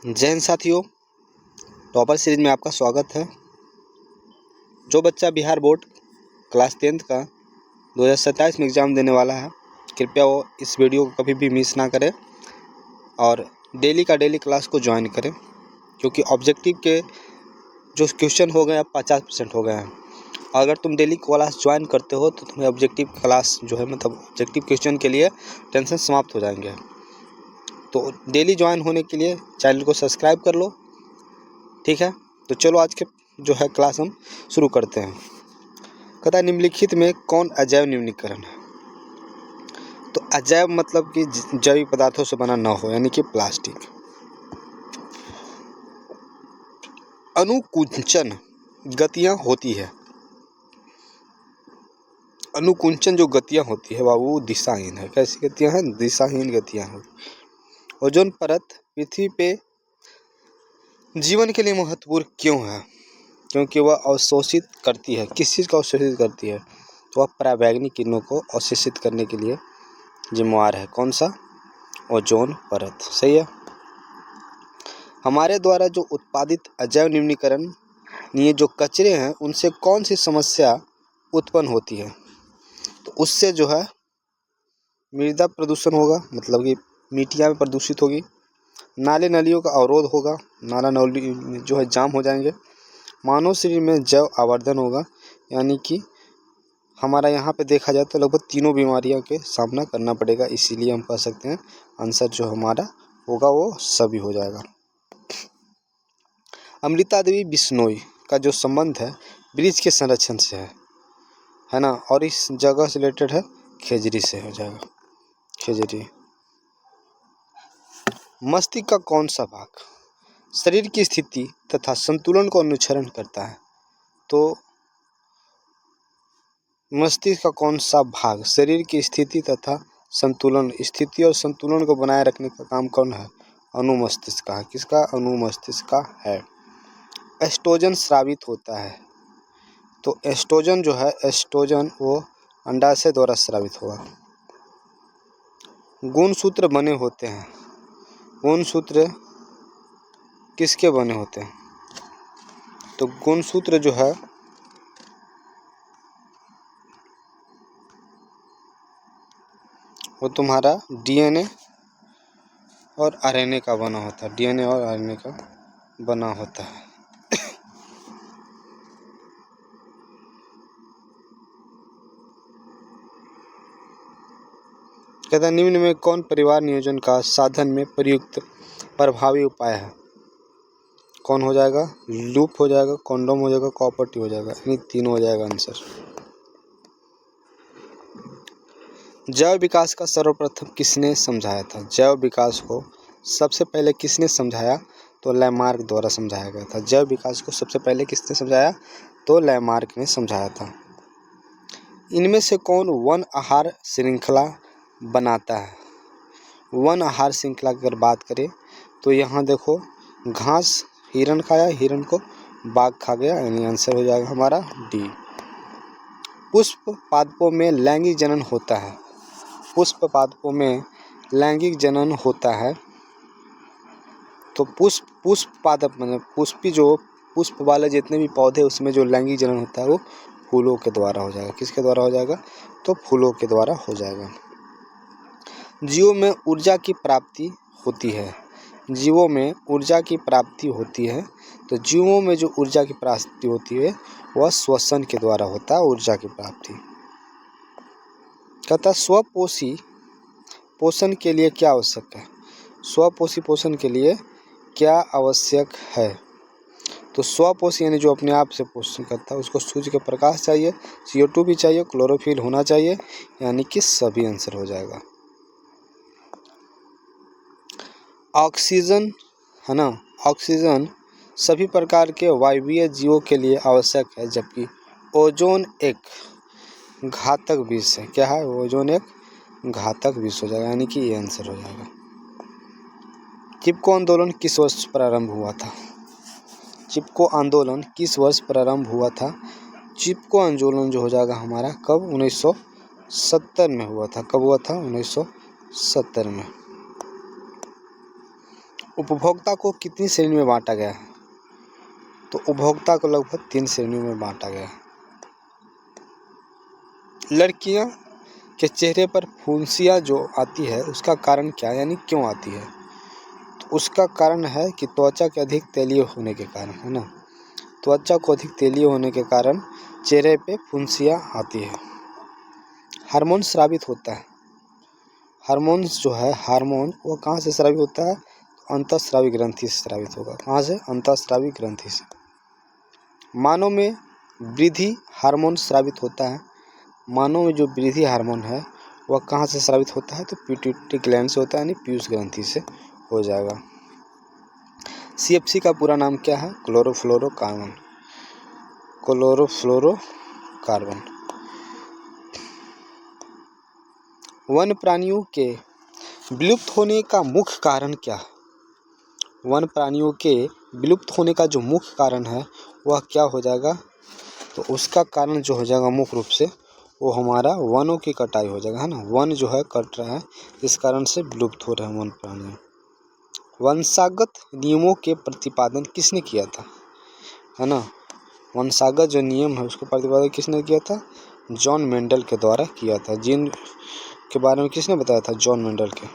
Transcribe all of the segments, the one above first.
जय हिंद साथियों, topper series में आपका स्वागत है। जो बच्चा बिहार बोर्ड क्लास 10th का 2027 में एग्ज़ाम देने वाला है, कृपया वो इस वीडियो को कभी भी मिस ना करें और डेली का डेली क्लास को ज्वाइन करें, क्योंकि ऑब्जेक्टिव के जो क्वेश्चन हो गए अब 50% हो गए हैं। अगर तुम डेली क्लास ज्वाइन करते हो तो तुम्हें ऑब्जेक्टिव क्लास जो है मतलब ऑब्जेक्टिव क्वेश्चन के लिए टेंशन समाप्त हो जाएंगे। तो डेली ज्वाइन होने के लिए चैनल को सब्सक्राइब कर लो, ठीक है। तो चलो आज के जो है क्लास हम शुरू करते हैं। कहता है निम्नलिखित में कौन अजैव न्यूनीकरण है। तो अजैव मतलब कि जैविक पदार्थों से बना ना हो, यानी कि प्लास्टिक। अनुकुंचन गतियां होती है। अनुकुंचन जो गतियां होती है बाबू दिशाहीन है। कैसी गतियां हैं? दिशाहीन गतियां हैं। ओजोन परत पृथ्वी पे जीवन के लिए महत्वपूर्ण क्यों है? क्योंकि वह अवशोषित करती है। किस चीज़ को अवशोषित करती है? तो वह पराबैंगनी किरणों को अवशोषित करने के लिए जिम्मेवार है। कौन सा? ओजोन परत। सही है। हमारे द्वारा जो उत्पादित अजैव न्यूनीकरणीय जो कचरे हैं उनसे कौन सी समस्या उत्पन्न होती है? तो उससे जो है मृदा प्रदूषण होगा, मतलब कि मिट्टियाँ में प्रदूषित होगी। नाले नलियों का अवरोध होगा, नाला नली जो है जाम हो जाएंगे। मानव शरीर में जैव आवर्धन होगा, यानी कि हमारा यहाँ पे देखा जाए तो लगभग तीनों बीमारियों के सामना करना पड़ेगा। इसीलिए हम कह सकते हैं आंसर जो हमारा होगा वो सभी हो जाएगा। अमृता देवी बिश्नोई का जो संबंध है ब्रिज के संरक्षण से है ना, और इस जगह से रिलेटेड है खेजरी से हो जाएगा। खेजरी। मस्तिष्क का कौन सा भाग शरीर की स्थिति तथा संतुलन को अनुसरण करता है? तो मस्तिष्क का कौन सा भाग शरीर की स्थिति तथा संतुलन, स्थिति और संतुलन को बनाए रखने का काम कौन है? अनुमस्तिष्क का है। किसका? अनुमस्तिष्क का है। एस्ट्रोजन स्रावित होता है। तो एस्ट्रोजन जो है, एस्ट्रोजन वो अंडाशय द्वारा स्रावित होगा। गुणसूत्र बने होते हैं। गुणसूत्र किसके बने होते हैं? तो गुणसूत्र जो है वो तुम्हारा डीएनए और आरएनए का बना होता है। डीएनए और आरएनए का बना होता है। कहता निम्न में कौन परिवार नियोजन का साधन में प्रयुक्त प्रभावी उपाय है? कौन हो जाएगा? लूप हो जाएगा, कॉन्डोम हो जाएगा, कॉपर्टी हो जाएगा। यानी तीनों हो जाएगा आंसर। जैव विकास का सर्वप्रथम किसने समझाया था? जैव विकास को सबसे पहले किसने समझाया? तो लैमार्क द्वारा समझाया गया था। जैव विकास को सबसे पहले किसने समझाया? तो लैमार्क ने समझाया था। इनमें से कौन वन आहार श्रृंखला बनाता है? वन आहार श्रृंखला की अगर बात करें तो यहाँ देखो, घास हिरण खाया, हिरण को बाघ खा गया, यानी आंसर हो जाएगा हमारा डी। पुष्प पादपों में लैंगिक जनन होता है। पुष्प पादपों में लैंगिक जनन होता है। तो पुष्प पादप मतलब पुष्पी जो पुष्प वाले जितने भी पौधे उसमें जो लैंगिक जनन होता है वो फूलों के द्वारा हो जाएगा। किसके द्वारा हो जाएगा? तो फूलों के द्वारा हो जाएगा। जीवों में ऊर्जा की प्राप्ति होती है। जीवों में ऊर्जा की प्राप्ति होती है। तो जीवों में जो ऊर्जा की प्राप्ति होती है वह श्वसन के द्वारा होता है। ऊर्जा की प्राप्ति। कहता स्वपोषी पोषण के लिए क्या आवश्यक है? स्वपोषी पोषण के लिए क्या आवश्यक है? तो स्वपोषी यानी जो अपने आप से पोषण करता है उसको सूर्य का प्रकाश चाहिए, CO2 भी चाहिए, क्लोरोफिल होना चाहिए, यानी कि सभी आंसर हो जाएगा। ऑक्सीजन है ना, ऑक्सीजन सभी प्रकार के वायवीय जीवों के लिए आवश्यक है, जबकि ओजोन एक घातक विष है। क्या है? ओजोन एक घातक विष हो जाएगा, यानी कि ये आंसर हो जाएगा। चिपको आंदोलन किस वर्ष प्रारंभ हुआ था? चिपको आंदोलन किस वर्ष प्रारंभ हुआ था? चिपको आंदोलन जो हो जाएगा हमारा कब? 1970 में हुआ था। कब हुआ था? 1970 में। उपभोक्ता को कितनी श्रेणी में बांटा गया है? तो उपभोक्ता को लगभग 3 श्रेणियों में बांटा गया है। लड़कियां के चेहरे पर फुंसियाँ जो आती है उसका कारण क्या है, यानी क्यों आती है? तो उसका कारण है कि त्वचा के अधिक तैलीय होने के कारण, है ना। त्वचा को अधिक तैलीय होने के कारण चेहरे पे फुंसियाँ आती है। हार्मोन स्रावित होता है। हार्मोन्स जो है, हार्मोन वो कहाँ से स्रावित होता है? अंतःस्रावी ग्रंथि से स्रावित होगा। कहाँ से? अंतःस्रावी ग्रंथि से। मानव में वृद्धि हार्मोन स्रावित होता है। मानव में जो वृद्धि हार्मोन है वह कहाँ से स्रावित होता है? तो पिट्यूटरी ग्लैंड से होता है, यानी पीयूष ग्रंथि से हो जाएगा। CFC का पूरा नाम क्या है? क्लोरोफ्लोरोकार्बन। क्लोरोफ्लोरोकार्बन। वन्य प्राणियों के विलुप्त होने का मुख्य कारण क्या है? वन्य प्राणियों के विलुप्त होने का जो मुख्य कारण है वह क्या हो जाएगा? तो उसका कारण जो हो जाएगा मुख्य रूप से वो हमारा वनों की कटाई हो जाएगा, है ना। वन जो है कट रहा है, इस कारण से विलुप्त हो रहे हैं वन प्राणी। वंशागत नियमों के प्रतिपादन किसने किया था, है ना। वंशागत जो नियम है उसको प्रतिपादन किसने किया था? जॉन मेंडल के द्वारा किया था। जीन के बारे में किसने बताया था? जॉन मेंडल के।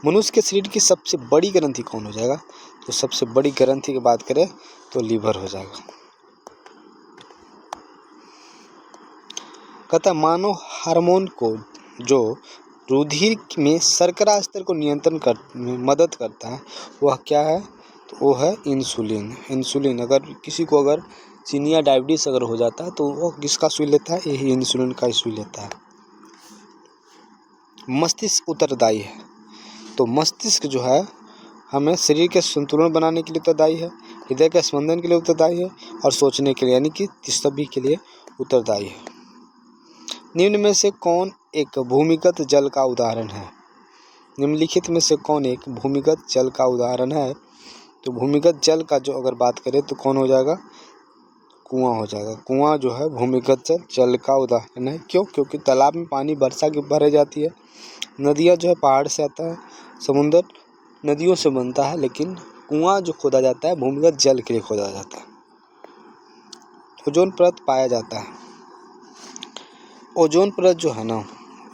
मनुष्य के शरीर की सबसे बड़ी ग्रंथि कौन हो जाएगा? तो सबसे बड़ी ग्रंथि की बात करें तो लीवर हो जाएगा। कहता मानव हार्मोन को जो रुधिर में शर्करा स्तर को नियंत्रण कर में मदद करता है वह क्या है? तो वो है इंसुलिन। इंसुलिन अगर किसी को अगर चीनी या डायबिटीज अगर हो जाता है तो वो किसका सुई लेता है? यही इंसुलिन का ही सुई लेता है। मस्तिष्क उत्तरदायी है। तो मस्तिष्क जो है हमें शरीर के संतुलन बनाने के लिए उत्तरदायी है, हृदय के स्पंदन के लिए उत्तरदायी है और सोचने के लिए, यानी कि सभी के लिए उत्तरदायी है। निम्न में से कौन एक भूमिगत जल का उदाहरण है? निम्नलिखित में से कौन एक भूमिगत जल का उदाहरण है? तो भूमिगत जल का जो अगर बात करें तो कौन हो जाएगा? कुआं हो जाएगा। कुआं जो है भूमिगत जल का उदाहरण है। क्यों? क्योंकि तालाब में पानी वर्षा की भर जाती है। नदियाँ जो है पहाड़ से आता है, समुद्र नदियों से बनता है, लेकिन कुआं जो खोदा जाता है भूमिगत जल के लिए खोदा जाता है। ओजोन परत पाया जाता है। ओजोन परत जो है ना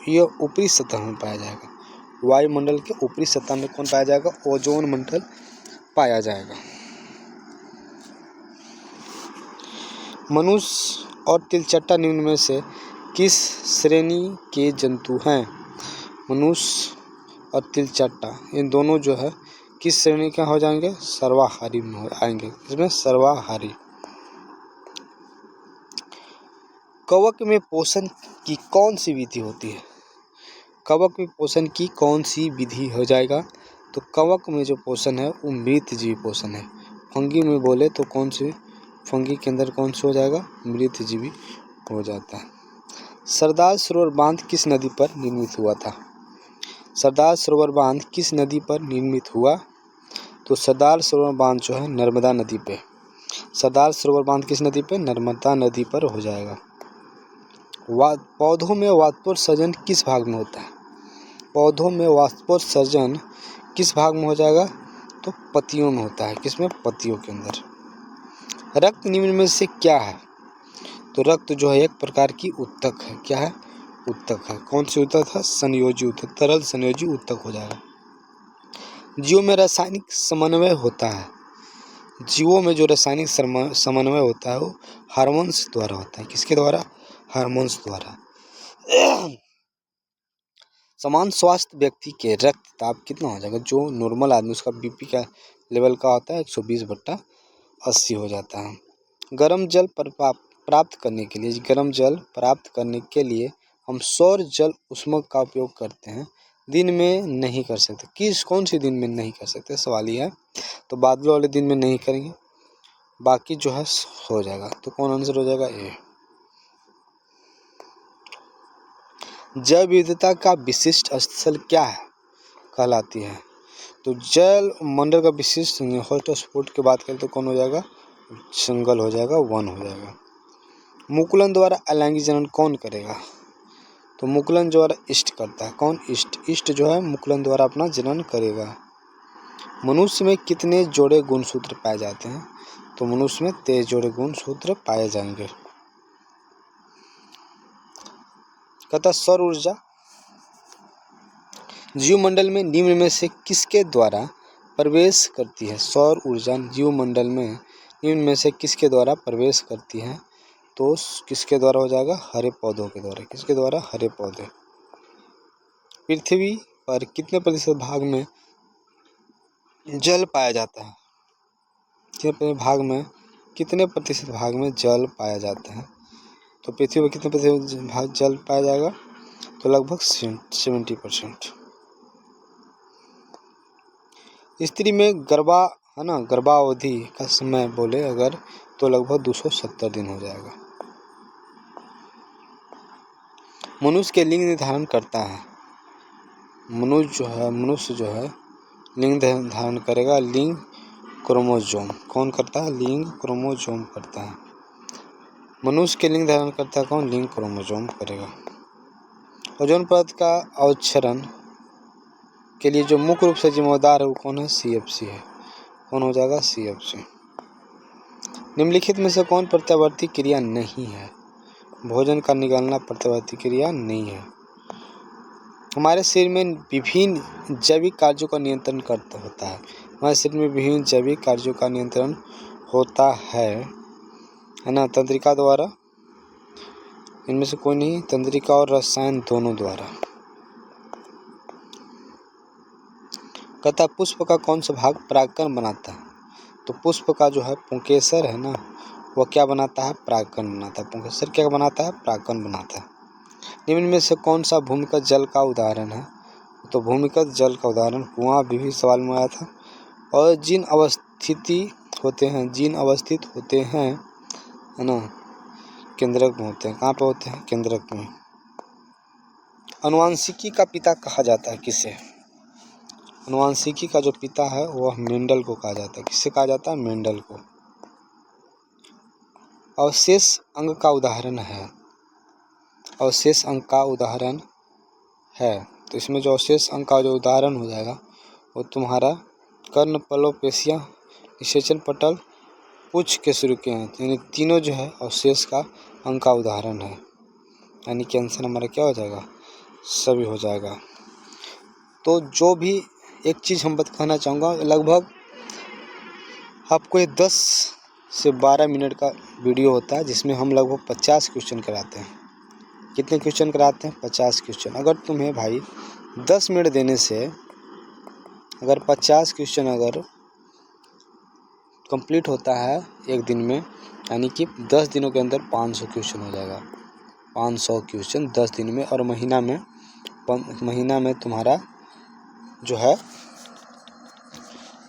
ये ऊपरी सतह में पाया जाएगा। वायुमंडल के ऊपरी सतह में कौन पाया जाएगा? ओजोन मंडल पाया जाएगा। मनुष्य और तिलचट्टा निम्न में से किस श्रेणी के जंतु हैं? मनुष्य और तिलचट्टा इन दोनों जो है किस श्रेणी के हो जाएंगे? सर्वाहारी में हो आएंगे। इसमें सर्वाहारी। कवक में पोषण की कौन सी विधि होती है? कवक में पोषण की कौन सी विधि हो जाएगा? तो कवक में जो पोषण है वो मृतजीवी पोषण है। फंगी में बोले तो कौन सी, फंगी के अंदर कौन सा हो जाएगा? मृतजीवी हो जाता है। सरदार सरोवर बांध किस नदी पर निर्मित हुआ था? सरदार सरोवर बांध किस नदी पर निर्मित हुआ? तो सरदार सरोवर बांध जो है नर्मदा नदी पे। सरदार सरोवर बांध किस नदी पे? नर्मदा नदी पर हो जाएगा। पौधों में वाष्पोत्सर्जन किस भाग में होता है? पौधों में वाष्पोत्सर्जन किस भाग में हो जाएगा? तो पत्तियों में होता है। किसमें? पत्तियों के अंदर। रक्त निम्न में से क्या है? तो रक्त जो है एक प्रकार की उत्तक है। क्या है? उत्तक है। कौन सी उत्तक है? संयोजी उत्तक, तरल संयोजी उत्तक हो जाएगा। जीवों में रासायनिक समन्वय होता है। जीवों में जो रासायनिक समन्वय होता है वो हार्मोन्स द्वारा होता है। किसके द्वारा? हार्मोन्स द्वारा। समान स्वास्थ्य व्यक्ति के रक्तचाप कितना हो जाएगा? जो नॉर्मल आदमी उसका बीपी का लेवल का होता है 120/80 हो जाता है। गर्म जल प्राप्त करने के लिए, गर्म जल प्राप्त करने के लिए हम सौर जल उष्मक का उपयोग करते हैं। दिन में नहीं कर सकते। कौन सी दिन में नहीं कर सकते? सवाल ये है। तो बादलों वाले दिन में नहीं करेंगे, बाकी जो है हो जाएगा। तो कौन आंसर हो जाएगा? ए। जैव विविधता का विशिष्ट स्थल क्या है कहलाती है? तो जल मंडल का विशिष्ट हॉटस्पॉट की बात करें तो कौन हो जाएगा? जंगल हो जाएगा, वन हो जाएगा। मुकुलन द्वारा अलैंगिक जनन कौन करेगा? तो मुकुलन द्वारा ईस्ट करता है। कौन? ईस्ट। ईस्ट जो है मुकुलन द्वारा अपना जनन करेगा। मनुष्य में कितने जोड़े गुणसूत्र पाए जाते हैं? तो मनुष्य में 23 जोड़े गुणसूत्र पाए जाएंगे। कहता सौर ऊर्जा जीवमंडल में निम्न में से किसके द्वारा प्रवेश करती है? सौर ऊर्जा जीवमंडल में निम्न में से किसके द्वारा प्रवेश करती है? तो किसके द्वारा हो जाएगा? हरे पौधों के द्वारा। किसके द्वारा? हरे पौधे। पृथ्वी पर कितने प्रतिशत भाग में जल पाया जाता है? कितने प्रतिशत भाग में जल पाया जाता है? तो पृथ्वी पर कितने प्रतिशत भाग जल पाया जाएगा? तो लगभग 70%। स्त्री में गर्भावधि का समय बोले अगर तो लगभग 270 दिन हो जाएगा। मनुष्य के लिंग निर्धारण करता है। मनुष्य जो है लिंग धारण करेगा लिंग क्रोमोसोम। कौन करता है? लिंग क्रोमोसोम करता है। मनुष्य के लिंग धारण करता है कौन? लिंग क्रोमोसोम करेगा। ओजोन परत का अवक्षरण के लिए जो मुख्य रूप से जिम्मेदार है वो कौन है? CFC है। कौन हो जाएगा? CFC। निम्नलिखित में से कौन प्रत्यावर्ती क्रिया नहीं है? भोजन का निगलना प्रत्यावर्ती क्रिया नहीं है। हमारे शरीर में विभिन्न जैविक कार्यों का नियंत्रण होता है। हमारे शरीर में विभिन्न जैविक कार्यों का नियंत्रण होता है ना? तंत्रिका द्वारा। इनमें से कोई नहीं, तंत्रिका और रसायन दोनों द्वारा। कहता पुष्प का कौन सा भाग परागकण बनाता है? तो पुष्प का जो है पुंकेसर है ना, वह क्या बनाता है? परागकण बनाता है। पुंकेसर क्या बनाता है? परागकण बनाता है। निम्न में से कौन सा भूमिगत जल का उदाहरण है? तो भूमिगत जल का उदाहरण कुआं भी सवाल में आया था। और जिन अवस्थित होते हैं है ना, केंद्रक में होते हैं। कहाँ पे होते हैं? केंद्रक में। अनुवांशिकी का पिता कहा जाता है किसे? अनुवांशिकी का जो पिता है वह मेंडल को कहा जाता है। किससे कहा जाता है? मेंडल को। अवशेष अंग का उदाहरण है। अवशेष अंग का उदाहरण है तो इसमें जो अवशेष अंग का जो उदाहरण हो जाएगा वो तुम्हारा कर्ण, पलव, पेशियाँ, निषेचन पटल, पुच्छ के शुरू के हैं। यानी तीनों जो है अवशेष का अंग का उदाहरण है। यानी कि आंसर हमारा क्या हो जाएगा? सभी हो जाएगा। तो जो भी एक चीज़ हम कहना चाहूँगा, लगभग आपको ये 10 से 12 मिनट का वीडियो होता है जिसमें हम लगभग 50 क्वेश्चन कराते हैं। कितने क्वेश्चन कराते हैं? 50 क्वेश्चन। अगर तुम्हें भाई 10 मिनट देने से अगर 50 क्वेश्चन अगर कंप्लीट होता है एक दिन में, यानी कि 10 दिनों के अंदर 500 क्वेश्चन हो जाएगा। 500 क्वेश्चन 10 दिन में। और महीना में तुम्हारा जो है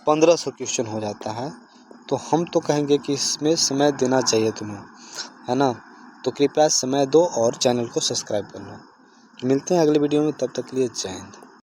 1500 क्वेश्चन हो जाता है। तो हम तो कहेंगे कि इसमें समय देना चाहिए तुम्हें, है ना? तो कृपया समय दो और चैनल को सब्सक्राइब कर लो। मिलते हैं अगले वीडियो में, तब तक के लिए जय हिंद।